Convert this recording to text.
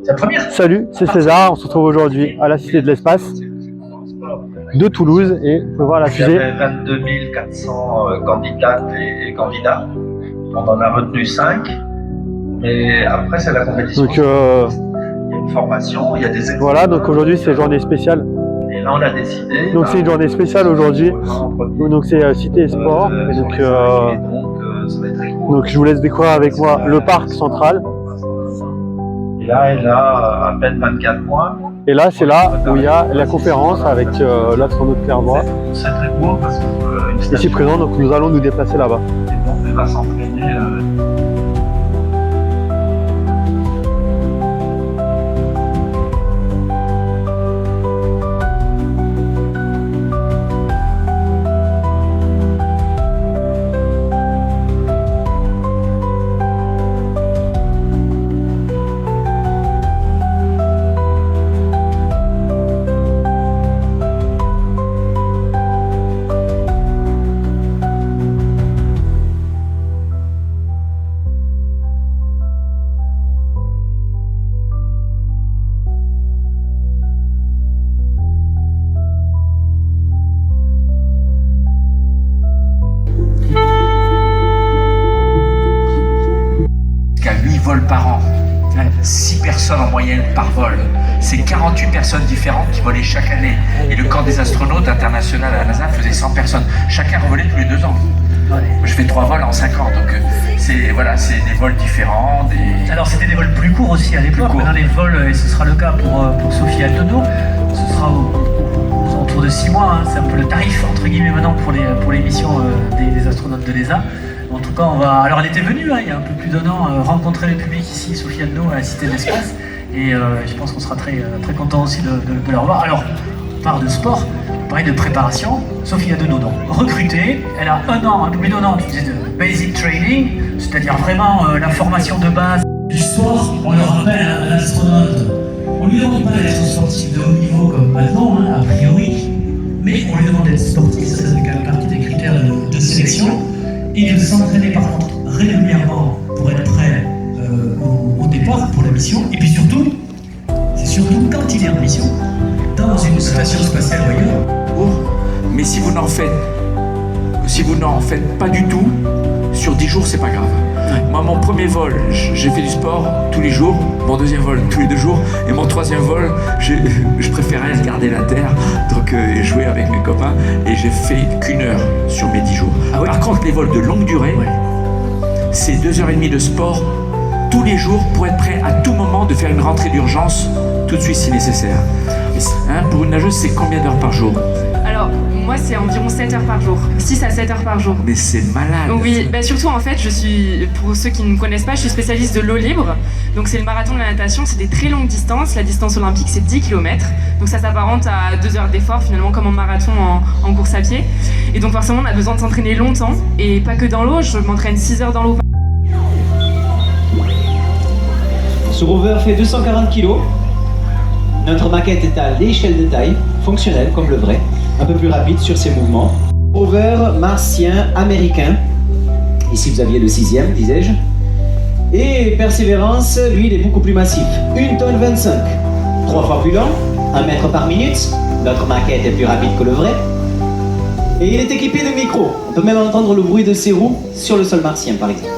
C'est la première. Salut, c'est César, on se retrouve aujourd'hui à la Cité de l'Espace de Toulouse et on peut voir la Il y fusée. avait 22 400 candidates et candidats. On en a retenu 5. Mais après, c'est la compétition. Donc il y a une formation, il y a des examens. voilà, donc aujourd'hui c'est journée spéciale. Et là, on a décidé. Donc c'est une journée spéciale aujourd'hui. Donc c'est Cité et Sport. Et donc, ça va être très cool. donc je vous laisse découvrir avec moi le parc central. Et là, elle a à peine 24 mois. Et là, c'est là où il y a la conférence avec l'astronaute Clairvoy. C'est très cool parce que Ici présent, donc nous allons nous déplacer là-bas. Et donc, elle va s'entraîner. Qu'à 8 vols par an, 6 personnes en moyenne par vol. C'est 48 personnes différentes qui volaient chaque année. Et le corps des astronautes international à la NASA faisait 100 personnes. Chacun revolait tous les 2 ans. Moi, je fais 3 vols en 5 ans, donc c'est des vols différents. Alors c'était des vols plus courts aussi à l'époque. Maintenant les vols, et ce sera le cas pour Sophie Altono, ce sera aux alentours de 6 mois. Hein. C'est un peu le tarif entre guillemets maintenant pour les missions des astronautes de l'ESA. En tout cas, on va. Alors, elle était venue il y a un peu plus d'1 an rencontrer le public ici, Sophie Altono, à la Cité de l'Espace. Et je pense qu'on sera très content aussi de la revoir. Alors, on parle de sport, on parle de préparation. Sophie Altono, donc recrutée, elle a un peu plus d'1 an de basic training, c'est-à-dire vraiment la formation de base du sport. On le rappelle, un astronaute, on lui demande pas d'être sportif de haut niveau comme maintenant, a priori, mais on lui demande d'être sportif, ça fait quand même partie des critères de sélection. Et de s'entraîner par contre régulièrement pour être prêt au départ pour la mission. Et puis surtout, c'est surtout quand il est en mission, dans une station spatiale ou ailleurs. Mais si vous n'en faites pas du tout, sur 10 jours, c'est pas grave. Moi, mon premier vol, j'ai fait du sport tous les jours. Mon deuxième vol, tous les 2 jours. Et mon troisième vol, je préférais regarder la Terre, donc jouer avec mes copains. Et j'ai fait qu'1 heure sur mes 10 jours. Ah oui. Par contre, les vols de longue durée, c'est 2h30 de sport tous les jours pour être prêt à tout moment de faire une rentrée d'urgence tout de suite si nécessaire. Pour une nageuse, c'est combien d'heures par jour? Alors, moi, c'est environ 7 heures par jour. 6 à 7 heures par jour. Mais c'est malade. Donc, oui, surtout, en fait, pour ceux qui ne me connaissent pas, je suis spécialiste de l'eau libre. Donc, c'est le marathon de la natation, c'est des très longues distances. La distance olympique, c'est 10 km. Donc, ça s'apparente à 2 heures d'effort, finalement, comme en marathon en course à pied. Et donc, forcément, on a besoin de s'entraîner longtemps. Et pas que dans l'eau, je m'entraîne 6 heures dans l'eau. Ce rover fait 240 kg. Notre maquette est à l'échelle de taille, fonctionnelle comme le vrai, un peu plus rapide sur ses mouvements. Rover martien américain. Ici vous aviez le 6e, disais-je. Et Persévérance, lui, il est beaucoup plus massif. 1 tonne 25. 3 fois plus lent, 1 mètre par minute. Notre maquette est plus rapide que le vrai. Et il est équipé de micros. On peut même entendre le bruit de ses roues sur le sol martien, par exemple.